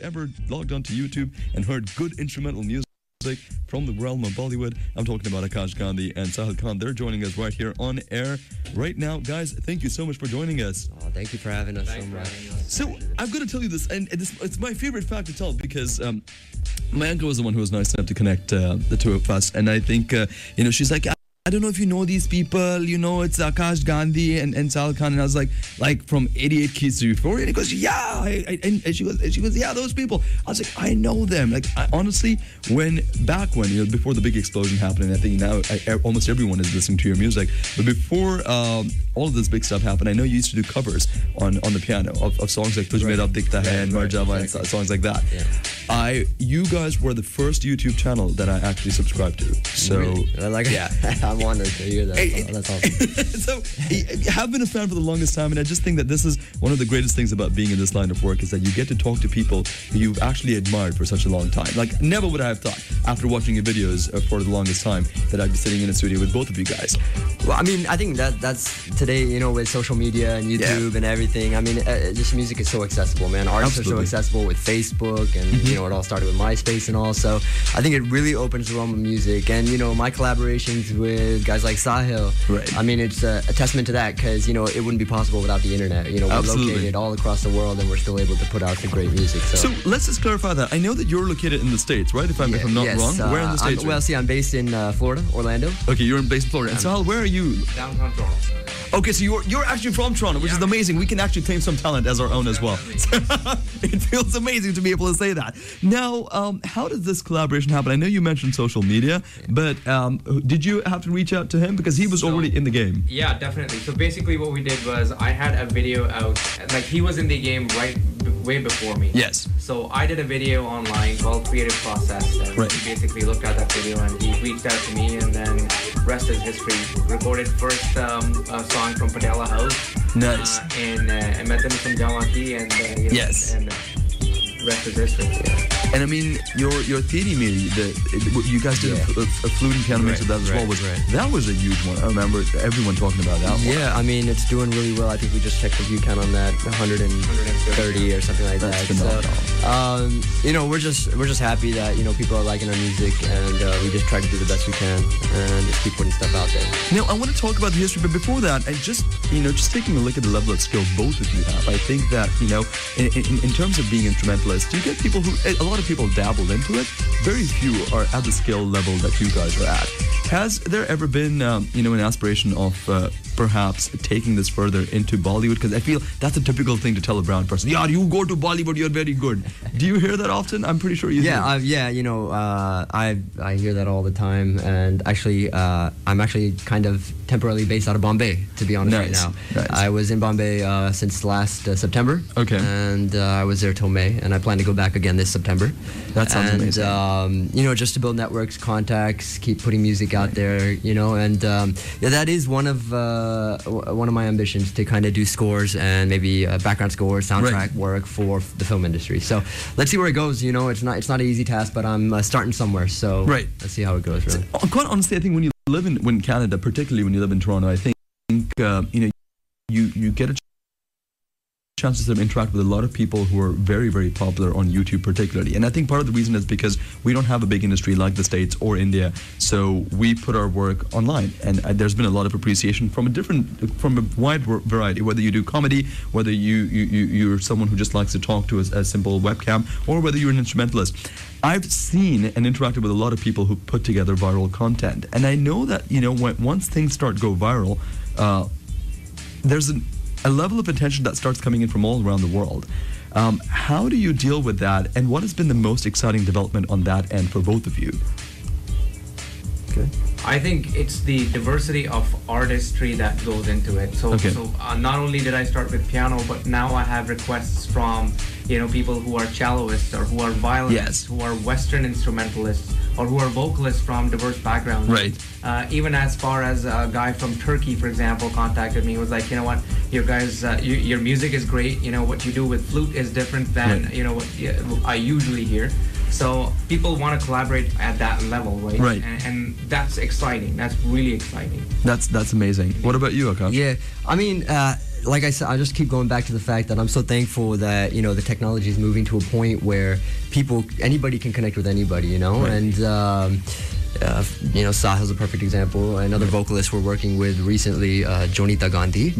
ever logged onto YouTube and heard good instrumental music from the realm of Bollywood, I'm talking about Aakash Gandhi and Sahil Khan. They're joining us right here on air right now. Guys, thank you so much for joining us. Oh, thank you for having us so much. So, I've got to tell you this, and it's my favorite fact to tell because my uncle was the one who was nice enough to connect the two of us, and I think, she's like, I don't know if you know these people, it's Aakash Gandhi and Sahil Khan. And I was like from 88 Keys To Euphoria. And he goes, yeah. And she goes, yeah, those people. I was like, I know them. Like, honestly, back when, before the big explosion happened, and I think now almost everyone is listening to your music. But before all of this big stuff happened, I know you used to do covers on the piano of songs like Tujh Mein Rab Dikhta Hai and Mar Java and songs like that. Yeah. You guys were the first YouTube channel that I actually subscribed to. So, really? Yeah. I'm honored to hear that. That's awesome. So, I have been a fan for the longest time, and I just think that this is one of the greatest things about being in this line of work is that you get to talk to people who you've actually admired for such a long time. Like, never would I have thought, after watching your videos for the longest time, that I'd be sitting in a studio with both of you guys. Well, I mean, I think that's today, with social media and YouTube and everything. I mean, just music is so accessible, man. Artists are so accessible with Facebook, and, it all started with MySpace and all. So, I think it really opens the realm of music. And, my collaborations with guys like Sahil, right. I mean, it's a testament to that because, it wouldn't be possible without the internet. We're located all across the world and we're still able to put out the great music. So let's just clarify that. I know that you're located in the States, right? If I'm not wrong. Where in the States? I'm based in Florida, Orlando. Okay, you're based in Florida. And Sahil, where are you? Downtown Toronto. Okay, so you're actually from Toronto, which is amazing. We can actually claim some talent as our own as well. It feels amazing to be able to say that. Now, how does this collaboration happen? I know you mentioned social media, but did you have to reach out to him? Because he was already in the game. Yeah, definitely. So basically what we did was I had a video out, like he was in the game way before me. Yes. So I did a video online called Creative Process, and he basically looked at that video and he reached out to me, and then rest is history. Recorded first song from Patella House. Nice. And I met them from Jamaki, and yes. And rest is history. Yeah. And I mean, your Theory Me, you guys did a flute and piano mix of that as well. That was a huge one. I remember everyone talking about that one. Yeah, I mean, it's doing really well. I think we just checked the view count on that, 130 or something like That's that. Phenomenal. We're just happy that people are liking our music, and we just try to do the best we can and just keep putting stuff out there. Now, I want to talk about the history, but before that, and just taking a look at the level of skill both of you have, I think that in terms of being instrumentalists, you get people who a lot of people dabble into it. Very few are at the skill level that you guys are at. Has there ever been, an aspiration of perhaps taking this further into Bollywood? Because I feel that's a typical thing to tell a brown person. Yeah, you go to Bollywood, you're very good. Do you hear that often? I'm pretty sure you do. I hear that all the time. And actually, I'm actually kind of temporarily based out of Bombay, to be honest, right now. Nice. I was in Bombay since last September. Okay. And I was there till May, and I plan to go back again this September. That sounds amazing. Just to build networks, contacts, keep putting music out there, and that is one of my ambitions, to kind of do scores and maybe background scores, soundtrack work for the film industry. So let's see where it goes. It's not an easy task, but I'm starting somewhere. So let's see how it goes. Really. So, quite honestly, I think when you live in Canada, particularly when you live in Toronto, I think you get a chances to interact with a lot of people who are very, very popular on YouTube particularly. And I think part of the reason is because we don't have a big industry like the States or India, so we put our work online, and there's been a lot of appreciation from a wide variety, whether you do comedy, whether you're someone who just likes to talk to a simple webcam, or whether you're an instrumentalist. I've seen and interacted with a lot of people who put together viral content, and I know that once things start to go viral, there's a level of attention that starts coming in from all around the world. How do you deal with that, and what has been the most exciting development on that end for both of you? Okay. I think it's the diversity of artistry that goes into it. So not only did I start with piano, but now I have requests from people who are celloists or who are violinists, who are Western instrumentalists, or who are vocalists from diverse backgrounds. Right. Even as far as a guy from Turkey, for example, contacted me. He was like, what, your guys, your music is great. What you do with flute is different than what I usually hear. So people want to collaborate at that level, right? Right. And that's exciting. That's really exciting. That's amazing. What about you, Aakash? Yeah, I mean, like I said, I just keep going back to the fact that I'm so thankful that, you know, the technology is moving to a point where anybody can connect with anybody, you know, and you know, Sahil's a perfect example. Another vocalist we're working with recently, Jonita Gandhi,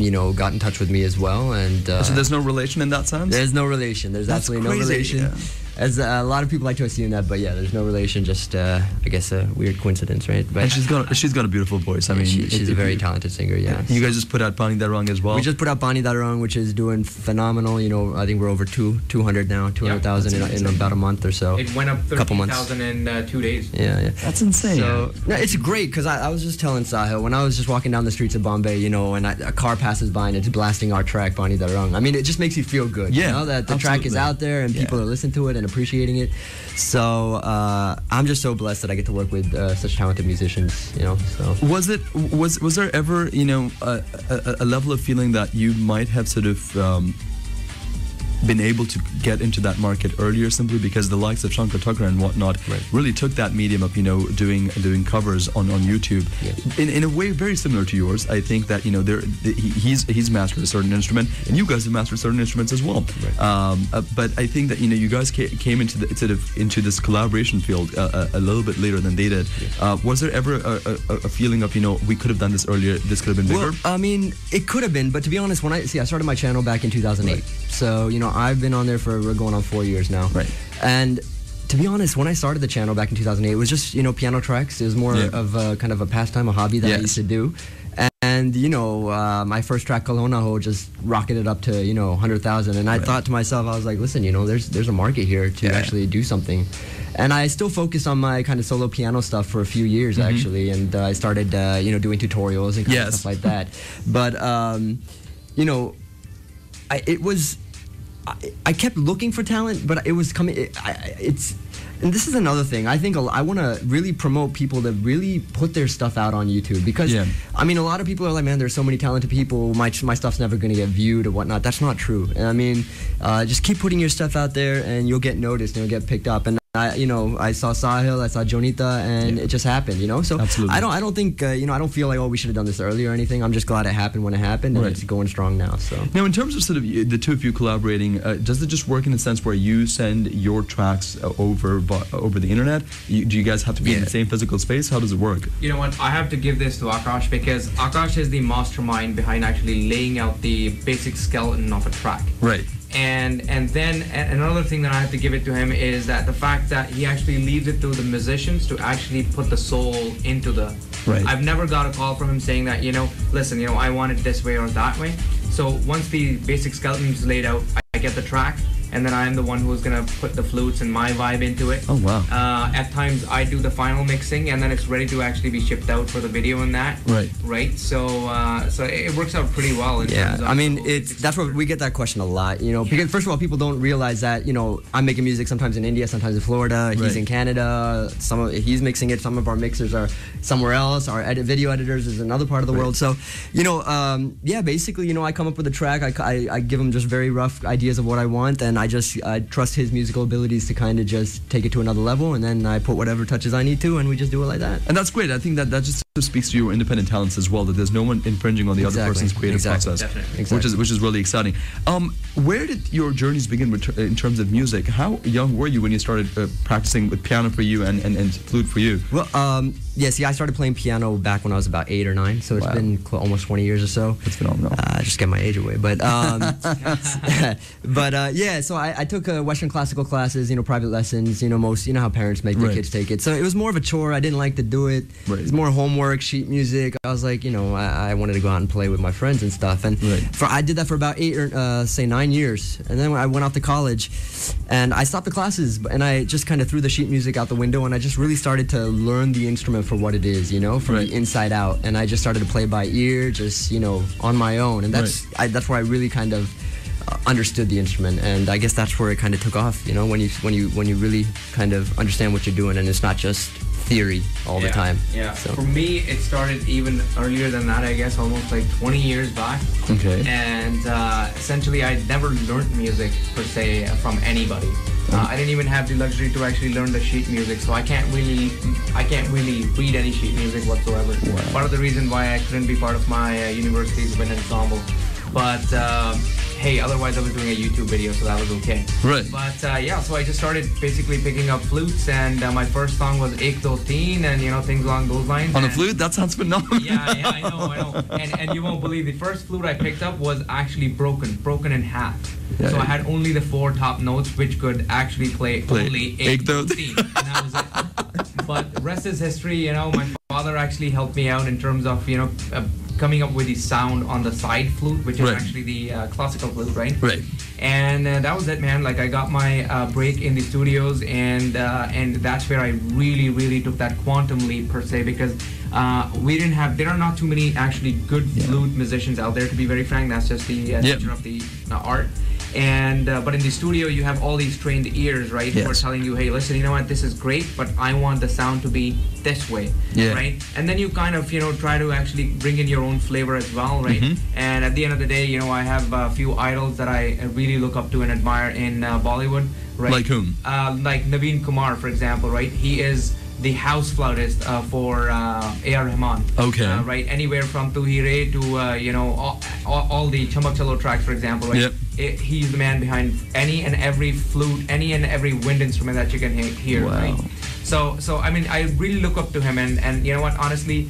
you know, got in touch with me as well, and so there's no relation in that sense. There's no relation. There's absolutely no relation. Yeah. As a lot of people like to assume that, but yeah, there's no relation. Just I guess a weird coincidence, right? But and she's got a beautiful voice. I mean, she's a very talented singer. Yeah. You guys just put out Pani Darang as well. We just put out Pani Darang, which is doing phenomenal. You know, I think we're over 200 now, 200,000 in about a month or so. It went up 13,000 in 2 days. Yeah. That's insane. So no, it's great because I was just telling Sahil when I was just walking down the streets of Bombay, you know, and a car passes by and it's blasting our track Pani Darang. I mean, it just makes you feel good. Yeah, you know, that the track is out there and people are listening to it and appreciating it. So I'm just so blessed that I get to work with such talented musicians, you know. So was there ever, you know, a level of feeling that you might have sort of been able to get into that market earlier simply because the likes of Shankar Tucker and whatnot really took that medium of, you know, doing covers on YouTube in a way very similar to yours. I think that, you know, he's mastered a certain instrument and you guys have mastered certain instruments as well. But I think that, you know, you guys came into the sort of into this collaboration field a little bit later than they did. Was there ever a feeling of, you know, we could have done this earlier, this could have been bigger? Well, I mean, it could have been, but to be honest, I started my channel back in 2008. So, you know, I've been on there we're going on 4 years now. And to be honest, when I started the channel back in 2008, it was just, you know, piano tracks. It was more of a kind of a pastime, a hobby that I used to do. And, you know, my first track, Kalonaho, just rocketed up to, you know, 100,000. And I thought to myself, I was like, listen, you know, there's a market here to actually do something. And I still focused on my kind of solo piano stuff for a few years, actually. And I started, you know, doing tutorials and kind of stuff like that. But, you know, I kept looking for talent, but it was coming. And this is another thing. I think I want to really promote people that really put their stuff out on YouTube because I mean, a lot of people are like, man, there's so many talented people. My stuff's never going to get viewed or whatnot. That's not true. And I mean, just keep putting your stuff out there, and you'll get noticed and you'll get picked up. And you know, I saw Sahil, I saw Jonita, and it just happened, you know. So I don't think, you know, I don't feel like, oh, we should have done this earlier or anything. I'm just glad it happened when it happened, and it's going strong now. So now, in terms of sort of the two of you collaborating, does it just work in the sense where you send your tracks over the internet? Do you guys have to be in the same physical space? How does it work? You know what? I have to give this to Aakash because Aakash is the mastermind behind actually laying out the basic skeleton of a track. And then another thing that I have to give it to him is that the fact that he actually leaves it to the musicians to actually put the soul into the. I've never got a call from him saying that, you know, listen, you know, I want it this way or that way. So once the basic skeleton is laid out, I get the track, and then I'm the one who's gonna put the flutes and my vibe into it. Oh wow! At times I do the final mixing, and then it's ready to actually be shipped out for the video and that. Right. So it works out pretty well. In terms of, I mean, that's where we get that question a lot. You know, because first of all, people don't realize that, you know, I'm making music sometimes in India, sometimes in Florida. He's in Canada. He's mixing it. Some of our mixers are somewhere else. Our video editors is another part of the world. So, you know, basically, you know, I come up with a track. I give him just very rough ideas of what I want, and I trust his musical abilities to kind of just take it to another level, and then I put whatever touches I need to, and we just do it like that. And that's great. I think that just speaks to your independent talents as well, that there's no one infringing on the other person's creative process, which is really exciting. Where did your journeys begin in terms of music? How young were you when you started practicing with piano for you and flute for you? Well, I started playing piano back when I was about 8 or 9, so it's been almost 20 years or so. That's phenomenal. Just get my age away, but so I took Western classical classes, you know, private lessons, you know how parents make their kids take it. So it was more of a chore. I didn't like to do it. It was more homework, sheet music. I was like, you know, I wanted to go out and play with my friends and stuff. And I did that for about 9 years. And then I went off to college, and I stopped the classes, and I just kind of threw the sheet music out the window, and I just really started to learn the instrument for what it is, you know, from the inside out. And I just started to play by ear, just, you know, on my own. And that's where I really kind of understood the instrument, and I guess that's where it kind of took off, you know, when you really kind of understand what you're doing, and it's not just theory all the time. So. For me, it started even earlier than that, I guess, almost like 20 years back. Okay. And essentially, I never learned music per se from anybody. I didn't even have the luxury to actually learn the sheet music, so I can't really read any sheet music whatsoever. Wow. Part of the reason why I couldn't be part of my university's wind ensemble. But hey, otherwise I was doing a YouTube video, so that was okay. Right. But yeah, so I just started basically picking up flutes, and my first song was Ek Do Teen, and things along those lines. On a flute? That sounds phenomenal. Yeah, I know. And you won't believe, the first flute I picked up was actually broken in half. Yeah, so I had only the 4 top notes, which could actually play only Ek Do Teen, and that was it. But the rest is history. My father actually helped me out in terms of coming up with the sound on the side flute, which is actually the classical flute, right? Right. And that was it, man. Like, I got my break in the studios, and that's where I really took that quantum leap per se, because there are not too many actually good flute musicians out there, to be very frank. That's just the nature of the art. And but in the studio you have all these trained ears, right? Who are telling you, hey, listen, you know what, this is great, but I want the sound to be this way, right? And then you kind of try to actually bring in your own flavor as well, right? And at the end of the day, I have a few idols that I really look up to and admire in Bollywood, right? Like whom? Like Naveen Kumar, for example, right? He is the house flautist for A.R. Rahman. Okay. Right, anywhere from Tu Hi Re to all the Chamak Chalo tracks, for example, right? Yep. He's the man behind any and every flute, any and every wind instrument that you can hear, right? So I mean, I really look up to him, and you know what, honestly,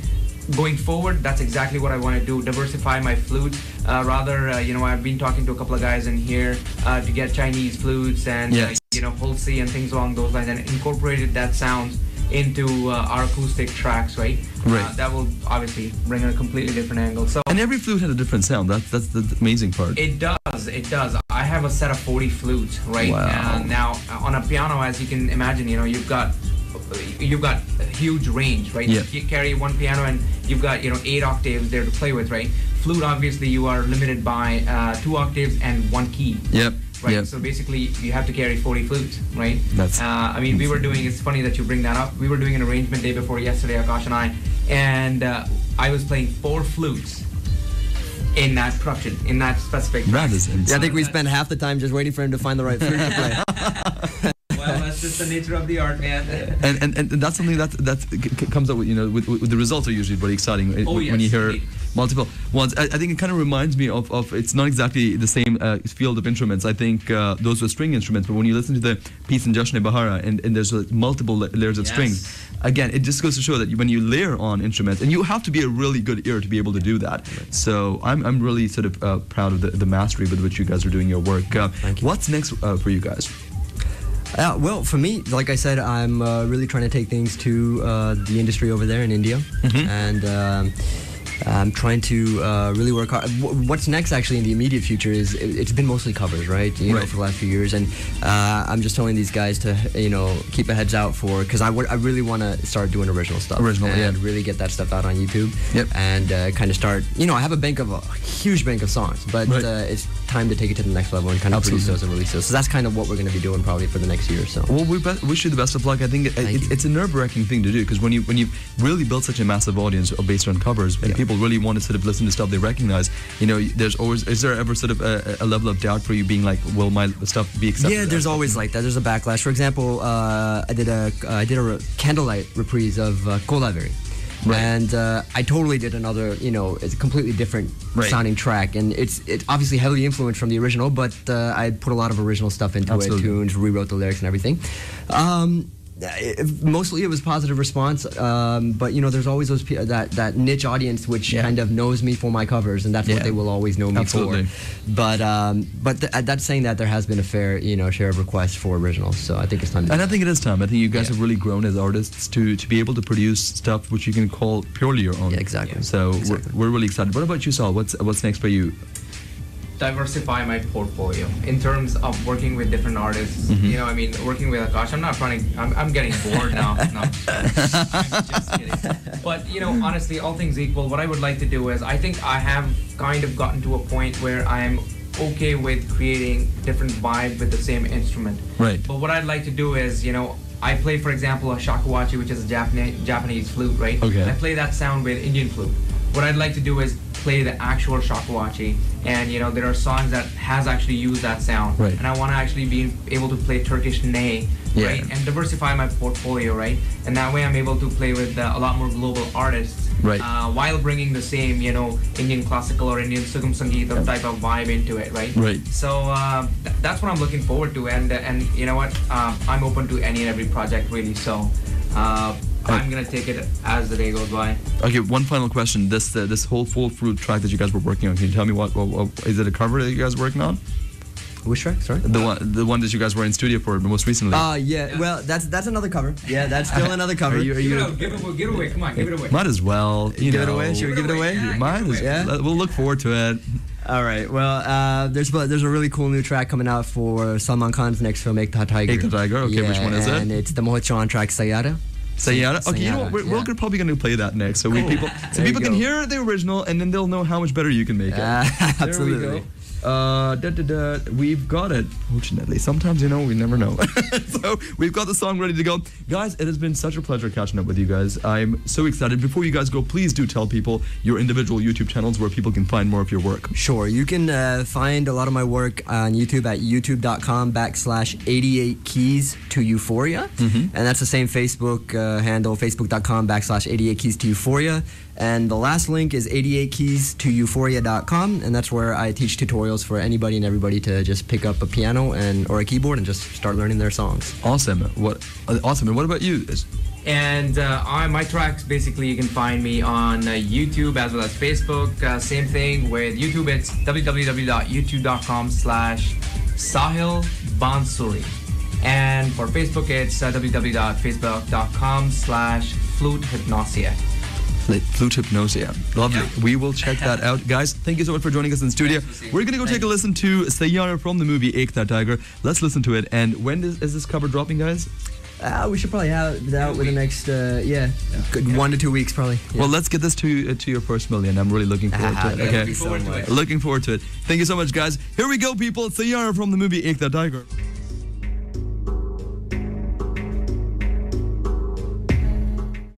going forward, that's exactly what I want to do, diversify my flute. I've been talking to a couple of guys in here to get Chinese flutes and Hulsi and things along those lines, and incorporated that sound into our acoustic tracks, right? That will obviously bring in a completely different angle. So, and every flute had a different sound. That's the amazing part. It does. I have a set of 40 flutes, right? Wow. Now on a piano, as you can imagine, you've got a huge range, right? Yeah. You carry one piano and you've got 8 octaves there to play with, right? Flute, obviously, you are limited by 2 octaves and 1 key. Yep. Right, yep. so basically you have to carry 40 flutes, right? That's it's funny that you bring that up. We were doing an arrangement day before yesterday, Aakash and I, and I was playing 4 flutes in that production, in that specific track. That is insane. Yeah, I think we spent half the time just waiting for him to find the right flute to play. Well, that's just the nature of the art, man. And that's something that comes up with, with the results are usually very exciting when you hear multiple ones. I think it kind of reminds me of it's not exactly the same field of instruments. I think those were string instruments, but when you listen to the piece in Jashn Bahara and there's multiple layers of strings, again, it just goes to show that when you layer on instruments, and you have to be a really good ear to be able to do that. So I'm really sort of proud of the mastery with which you guys are doing your work. Thank you. What's next for you guys? Well, for me, like I said, I'm really trying to take things to the industry over there in India, and I'm trying to really work hard. What's next, actually, in the immediate future is it's been mostly covers, right? For the last few years, and I'm just telling these guys to keep a heads out for, because I really want to start doing original stuff, and really get that stuff out on YouTube, and kind of start. I have a huge bank of songs, but it's time to take it to the next level and kind of produce those and release those. So that's kind of what we're going to be doing probably for the next year or so. Well, we wish you the best of luck. I think it's a nerve-wracking thing to do, because when you really build such a massive audience based on covers, and people really want to sort of listen to stuff they recognize, is there ever sort of a level of doubt for you being like, will my stuff be accepted? Yeah, there's always like that. There's a backlash. For example, I did a candlelight reprise of Kolaveri. And I totally did another, it's a completely different sounding track, and it's obviously heavily influenced from the original, but I put a lot of original stuff into it, tunes, rewrote the lyrics and everything. Mostly it was positive response, but there's always that niche audience which kind of knows me for my covers, and that's what they will always know me for. But that's saying that there has been a fair share of requests for originals, so I think it's time. And I think it is time. I think you guys have really grown as artists to be able to produce stuff which you can call purely your own. Yeah, exactly. So we're really excited. What about you, Sal? What's next for you? Diversify my portfolio in terms of working with different artists. Working with Aakash, I'm getting bored now. No, I'm just kidding. But honestly, all things equal, what I would like to do is, I think I have kind of gotten to a point where I'm okay with creating different vibe with the same instrument. Right. But what I'd like to do is, I play, for example, a shakuhachi, which is a Japanese flute, right? Okay. I play that sound with Indian flute. what I'd like to do is play the actual shakuhachi, and you know there are songs that has actually used that sound, right. and I want to actually be able to play Turkish ney, right, and diversify my portfolio, right, and that way I'm able to play with a lot more global artists, right, while bringing the same, you know, Indian classical or Indian sugam sangeetam type of vibe into it, right, so that's what I'm looking forward to, and you know what, I'm open to any and every project really, so I'm gonna take it as the day goes by. Okay, one final question. This whole full fruit track that you guys were working on, can you tell me what is it a cover that you guys were working on? Which track? Sorry. The one that you guys were in studio for most recently. Yeah. Well, that's another cover. Yeah, that's still another cover. Give it away. Come on, give it away. Might as well. Give it away. Should we give it away? Might as well. We'll look forward to it. All right. Well, there's a really cool new track coming out for Salman Khan's next film, Ek Tha Tiger. Ek Tha Tiger. Okay, which one is it? And it's the Mohit Chauhan track, Sayara. Sayara? Okay, you know what? We're probably going to play that next, so people can hear the original, and then they'll know how much better you can make it. Absolutely. There we go. We've got it. Fortunately, sometimes we never know. So we've got the song ready to go, guys. It has been such a pleasure catching up with you guys. I'm so excited. Before you guys go, please do tell people your individual YouTube channels where people can find more of your work. Sure, you can find a lot of my work on YouTube at youtube.com/88 Keys To Euphoria, and that's the same Facebook handle, facebook.com/88 Keys To Euphoria. And the last link is 88keystoeuphoria.com, and that's where I teach tutorials for anybody and everybody to just pick up a piano or a keyboard and just start learning their songs. Awesome. Awesome. And what about you? And on my tracks, basically, you can find me on YouTube as well as Facebook. Same thing with YouTube. It's www.youtube.com/Sahil Bansuri. And for Facebook, it's www.facebook.com/flutehipnosia. Flute Hypnosia. Lovely. Yeah. We will check that out. Guys, thank you so much for joining us in the studio. We're going to go take a listen to Sayara from the movie Ek Tha Tiger. Let's listen to it. And when is this cover dropping, guys? We should probably have it out within the next, 1 to 2 weeks, probably. Yeah. Well, let's get this to your first million. I'm really looking forward to it. Okay. Looking forward to it. Looking forward to it. Thank you so much, guys. Here we go, people. Sayara from the movie Ek Tha Tiger.